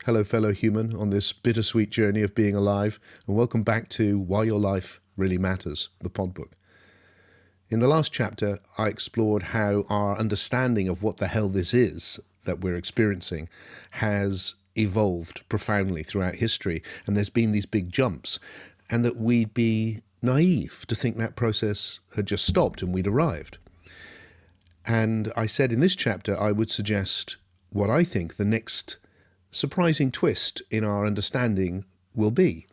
Hello, fellow human, on this bittersweet journey of being alive, and welcome back to Why Your Life Really Matters, the Podbook. In the last chapter, I explored how our understanding of what the hell this is that we're experiencing has evolved profoundly throughout history, and there's been these big jumps, and that we'd be naive to think that process had just stopped and we'd arrived. And I said in this chapter I would suggest what I think the next surprising twist in our understanding will be.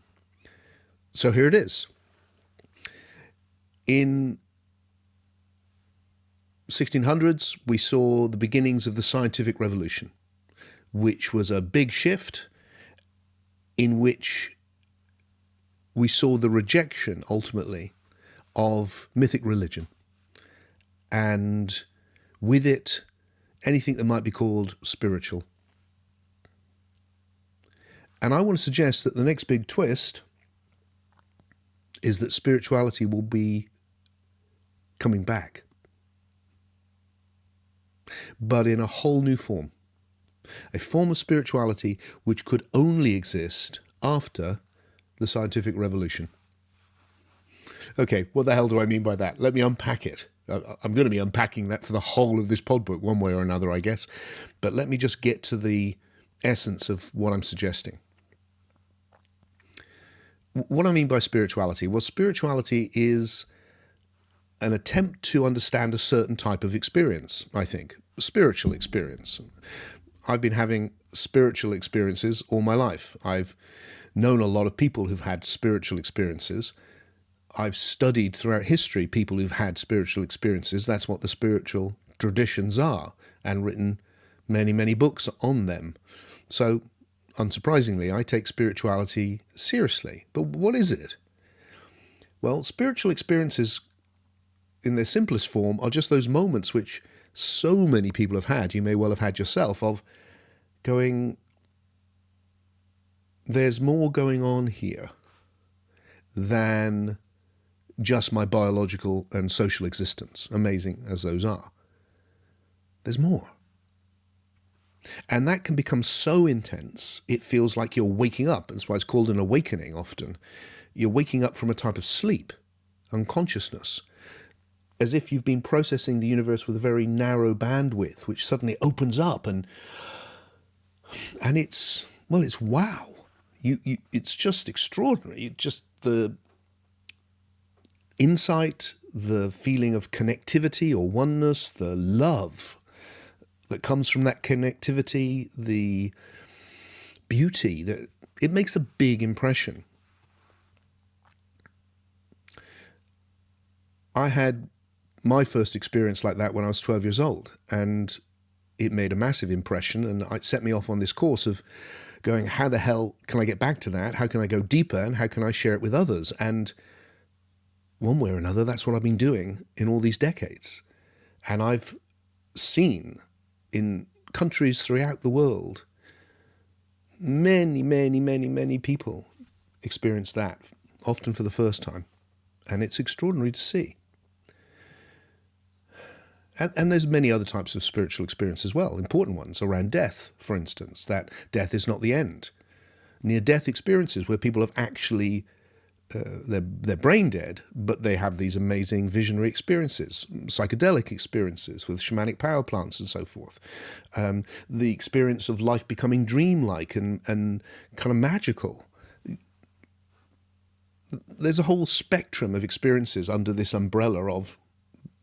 So here it is. In 1600s, we saw the beginnings of the scientific revolution, which was a big shift in which we saw the rejection, ultimately, of mythic religion, and with it, anything that might be called spiritual. And I want to suggest that the next big twist is that spirituality will be coming back, but in a whole new form. A form of spirituality which could only exist after the scientific revolution. Okay, what the hell do I mean by that? Let me unpack it. I'm going to be unpacking that for the whole of this podbook, one way or another, I guess. But let me just get to the essence of what I'm suggesting. What I mean by spirituality? Well, spirituality is an attempt to understand a certain type of experience, I think. Spiritual experience. I've been having spiritual experiences all my life. I've known a lot of people who've had spiritual experiences. I've studied throughout history people who've had spiritual experiences. That's what the spiritual traditions are, and written many, many books on them. So, unsurprisingly, I take spirituality seriously. But what is it? Well, spiritual experiences, in their simplest form, are just those moments which so many people have had, you may well have had yourself, of going, there's more going on here than just my biological and social existence, amazing as those are. There's more. And that can become so intense, it feels like you're waking up. That's why it's called an awakening often. You're waking up from a type of sleep, unconsciousness, as if you've been processing the universe with a very narrow bandwidth, which suddenly opens up, and it's wow. It's just extraordinary. Just the insight, the feeling of connectivity or oneness, the love that comes from that connectivity, the beauty, that it makes a big impression. I had my first experience like that when I was 12 years old, and it made a massive impression, and it set me off on this course of going, how the hell can I get back to that? How can I go deeper, and how can I share it with others? And one way or another, that's what I've been doing in all these decades. And I've seen in countries throughout the world, many, many, many, many people experience that, often for the first time. And it's extraordinary to see. And there's many other types of spiritual experience as well, important ones around death, for instance, that death is not the end. Near-death experiences where people have actually, they're brain dead, but they have these amazing visionary experiences, psychedelic experiences with shamanic power plants and so forth. The experience of life becoming dreamlike and kind of magical. There's a whole spectrum of experiences under this umbrella of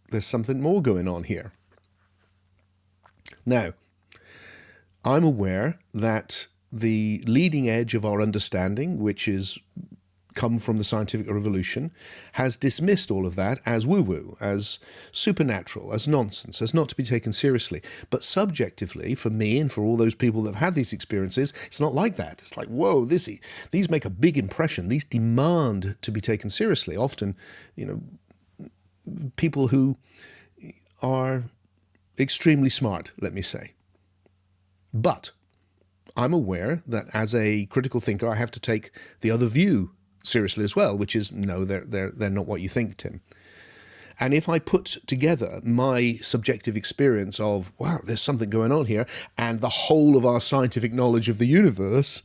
there's something more going on here. Now, I'm aware that the leading edge of our understanding, which is come from the scientific revolution, has dismissed all of that as woo-woo, as supernatural, as nonsense, as not to be taken seriously. But subjectively, for me and for all those people that have had these experiences, it's not like that. It's like, whoa, these make a big impression. These demand to be taken seriously. Often, people who are extremely smart, let me say. But I'm aware that as a critical thinker, I have to take the other view seriously as well, which is, no, they're not what you think, Tim. And if I put together my subjective experience of, wow, there's something going on here, and the whole of our scientific knowledge of the universe,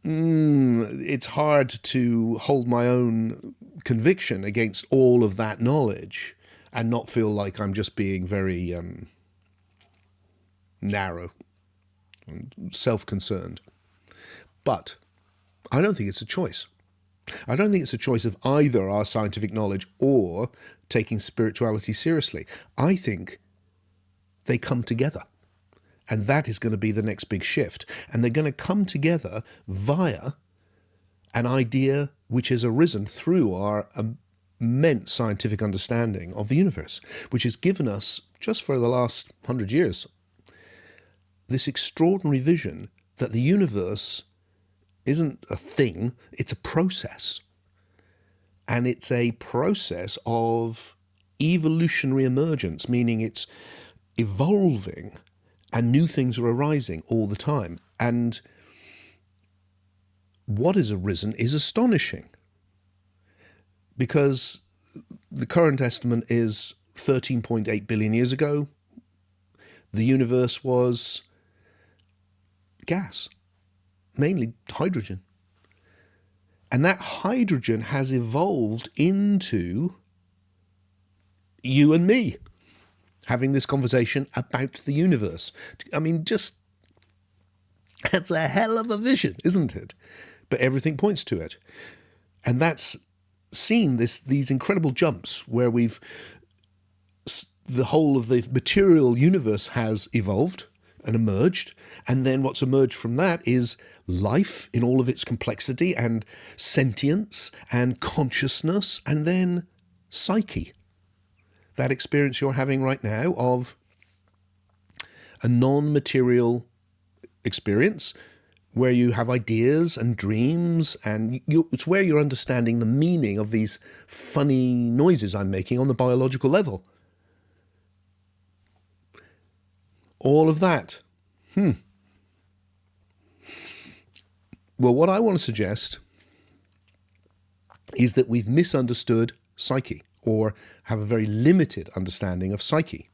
it's hard to hold my own conviction against all of that knowledge and not feel like I'm just being very narrow and self-concerned. But I don't think it's a choice. I don't think it's a choice of either our scientific knowledge or taking spirituality seriously. I think they come together. And that is going to be the next big shift. And they're going to come together via an idea which has arisen through our immense scientific understanding of the universe, which has given us, just for the last 100 years, this extraordinary vision that the universe isn't a thing, it's a process. And it's a process of evolutionary emergence, meaning it's evolving and new things are arising all the time. And what has arisen is astonishing, because the current estimate is 13.8 billion years ago, the universe was gas, mainly hydrogen. And that hydrogen has evolved into you and me having this conversation about the universe. I mean, just, that's a hell of a vision, isn't it? But everything points to it. And that's seen these incredible jumps where the whole of the material universe has evolved and emerged, and then what's emerged from that is life in all of its complexity and sentience and consciousness, and then psyche. That experience you're having right now of a non-material experience where you have ideas and dreams, and it's where you're understanding the meaning of these funny noises I'm making on the biological level. All of that. Well, what I want to suggest is that we've misunderstood psyche, or have a very limited understanding of psyche.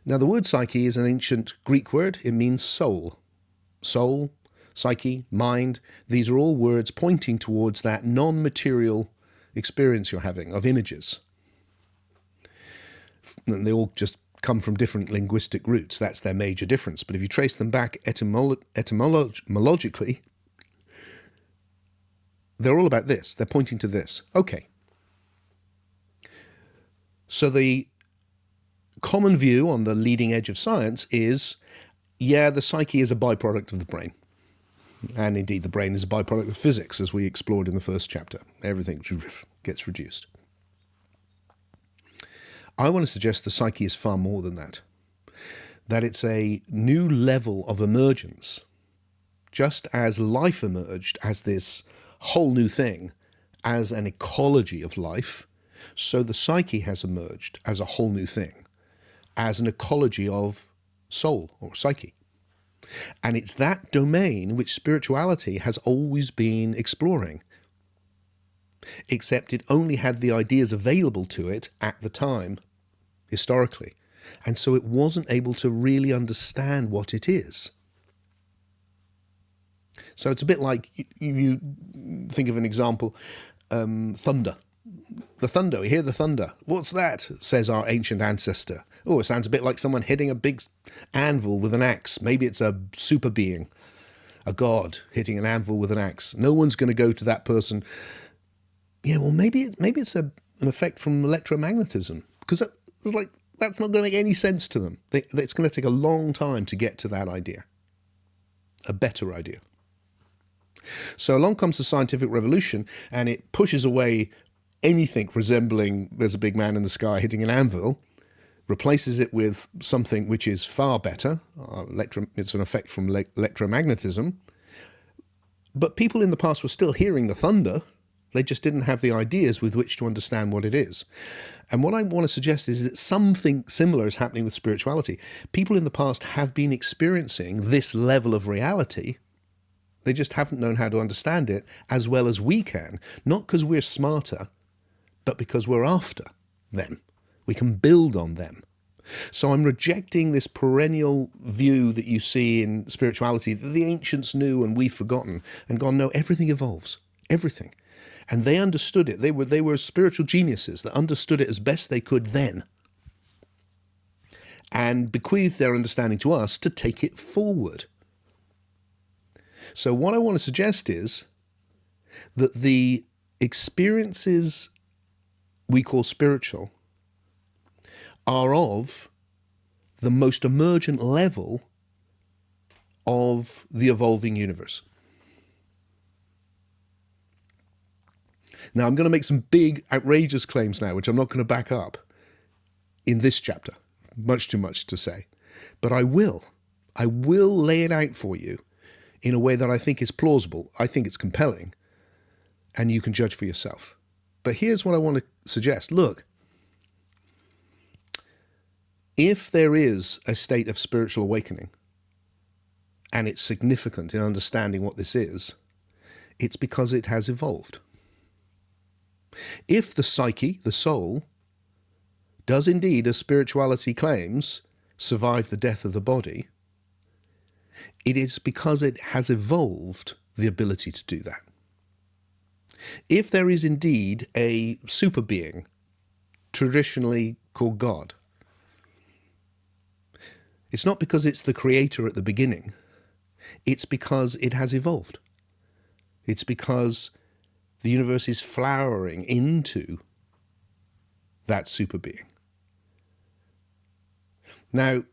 Now, the word psyche is an ancient Greek word. It means soul. Soul, psyche, mind, these are all words pointing towards that non-material experience you're having of images. And they all just come from different linguistic roots. That's their major difference. But if you trace them back etymologically, they're all about this. They're pointing to this. Okay. So the common view on the leading edge of science is, yeah, the psyche is a byproduct of the brain. And indeed, the brain is a byproduct of physics, as we explored in the first chapter. Everything gets reduced. I want to suggest the psyche is far more than that. That it's a new level of emergence. Just as life emerged as this whole new thing, as an ecology of life, so the psyche has emerged as a whole new thing, as an ecology of soul or psyche. And it's that domain which spirituality has always been exploring, except it only had the ideas available to it at the time, historically. And so it wasn't able to really understand what it is. So it's a bit like, you think of an example, thunder. The thunder, we hear the thunder. What's that? Says our ancient ancestor. Oh, it sounds a bit like someone hitting a big anvil with an axe. Maybe it's a super being, a god hitting an anvil with an axe. No one's going to go to that person. Yeah, well, maybe it's an effect from electromagnetism, because that's not going to make any sense to them. It's going to take a long time to get to that idea, a better idea. So along comes the scientific revolution, and it pushes away anything resembling there's a big man in the sky hitting an anvil, replaces it with something which is far better. It's an effect from electromagnetism. But people in the past were still hearing the thunder. They just didn't have the ideas with which to understand what it is. And what I want to suggest is that something similar is happening with spirituality. People in the past have been experiencing this level of reality. They just haven't known how to understand it as well as we can. Not because we're smarter, but because we're after. them. We can build on them. So I'm rejecting this perennial view that you see in spirituality that the ancients knew and we've forgotten, and gone, no, everything evolves. Everything. And they understood it. They were spiritual geniuses that understood it as best they could then, and bequeathed their understanding to us to take it forward. So what I want to suggest is that the experiences we call spiritual are of the most emergent level of the evolving universe. Now, I'm going to make some big, outrageous claims now, which I'm not going to back up in this chapter. Much too much to say. But I will. I will lay it out for you in a way that I think is plausible. I think it's compelling. And you can judge for yourself. But here's what I want to suggest. Look, if there is a state of spiritual awakening, and it's significant in understanding what this is, it's because it has evolved. If the psyche, the soul, does indeed, as spirituality claims, survive the death of the body, it is because it has evolved the ability to do that. If there is indeed a super being, traditionally called God, it's not because it's the creator at the beginning, it's because it has evolved. It's because the universe is flowering into that super being. Now,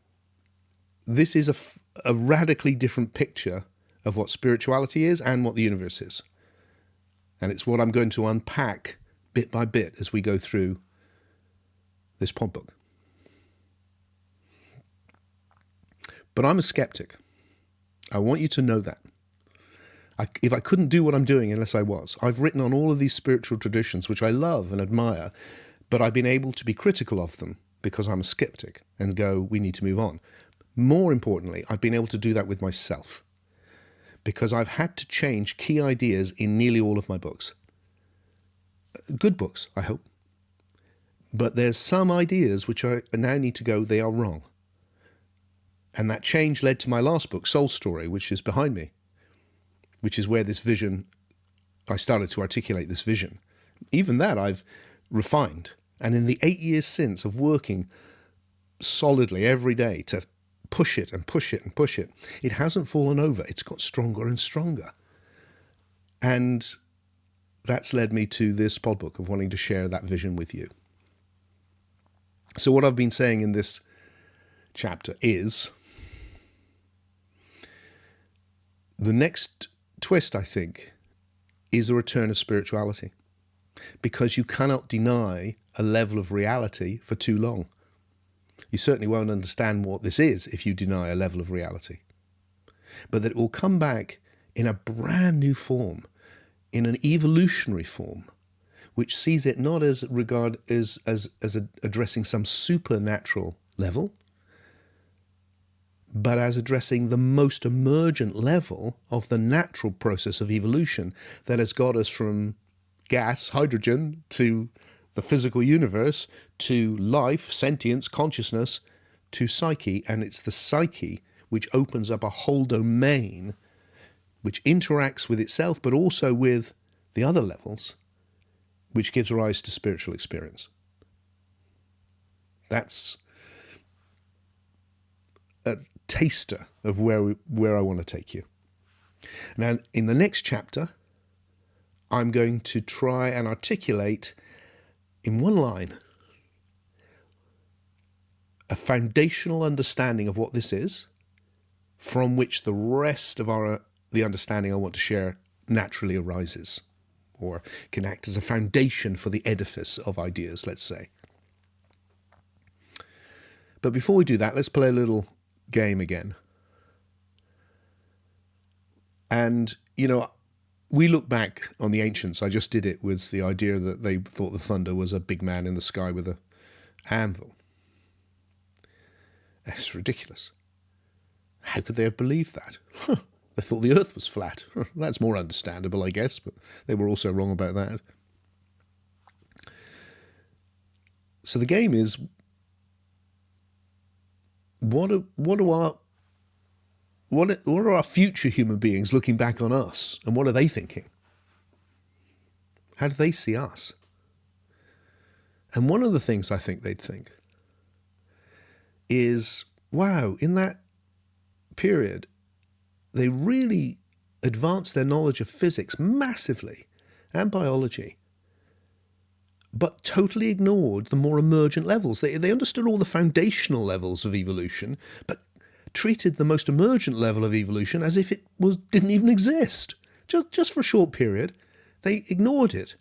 this is a radically different picture of what spirituality is and what the universe is. And it's what I'm going to unpack bit by bit as we go through this podbook. But I'm a skeptic. I want you to know that. If I couldn't do what I'm doing unless I was. I've written on all of these spiritual traditions, which I love and admire, but I've been able to be critical of them because I'm a skeptic and go, we need to move on. More importantly, I've been able to do that with myself because I've had to change key ideas in nearly all of my books. Good books, I hope. But there's some ideas which I now need to go, they are wrong. And that change led to my last book, Soul Story, which is behind me, which is where this vision, I started to articulate this vision. Even that I've refined. And in the 8 years since of working solidly every day to push it and push it and push it, it hasn't fallen over. It's got stronger and stronger. And that's led me to this podbook of wanting to share that vision with you. So what I've been saying in this chapter is the next twist, I think, is a return of spirituality, because you cannot deny a level of reality for too long. You certainly won't understand what this is if you deny a level of reality. But that it will come back in a brand new form, in an evolutionary form, which sees it not as addressing some supernatural level, but as addressing the most emergent level of the natural process of evolution that has got us from gas, hydrogen, to the physical universe, to life, sentience, consciousness, to psyche. And it's the psyche which opens up a whole domain which interacts with itself, but also with the other levels, which gives rise to spiritual experience. That's a taster of where I want to take you. Now, in the next chapter, I'm going to try and articulate in one line a foundational understanding of what this is, from which the rest of the understanding I want to share naturally arises, or can act as a foundation for the edifice of ideas, let's say. But before we do that, let's play a little game again. And, you know, we look back on the ancients. I just did it with the idea that they thought the thunder was a big man in the sky with an anvil. That's ridiculous. How could they have believed that? They thought the earth was flat. That's more understandable, I guess, but they were also wrong about that. So the game is, what are our future human beings looking back on us, and what are they thinking? How do they see us? And one of the things I think they'd think is, wow, in that period, they really advanced their knowledge of physics massively and biology, but totally ignored the more emergent levels. They understood all the foundational levels of evolution, but treated the most emergent level of evolution as if it didn't even exist. Just for a short period, they ignored it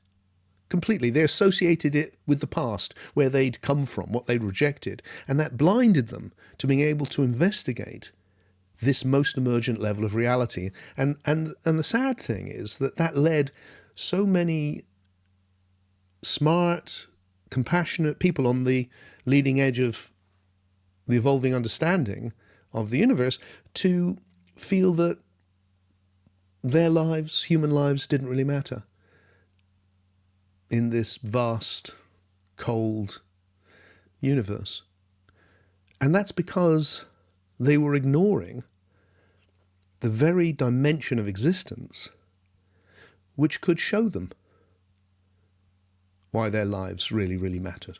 completely. They associated it with the past, where they'd come from, what they'd rejected, and that blinded them to being able to investigate this most emergent level of reality. And the sad thing is that led so many smart, compassionate people on the leading edge of the evolving understanding of the universe to feel that their lives, human lives, didn't really matter in this vast, cold universe. And that's because they were ignoring the very dimension of existence which could show them why their lives really, really mattered.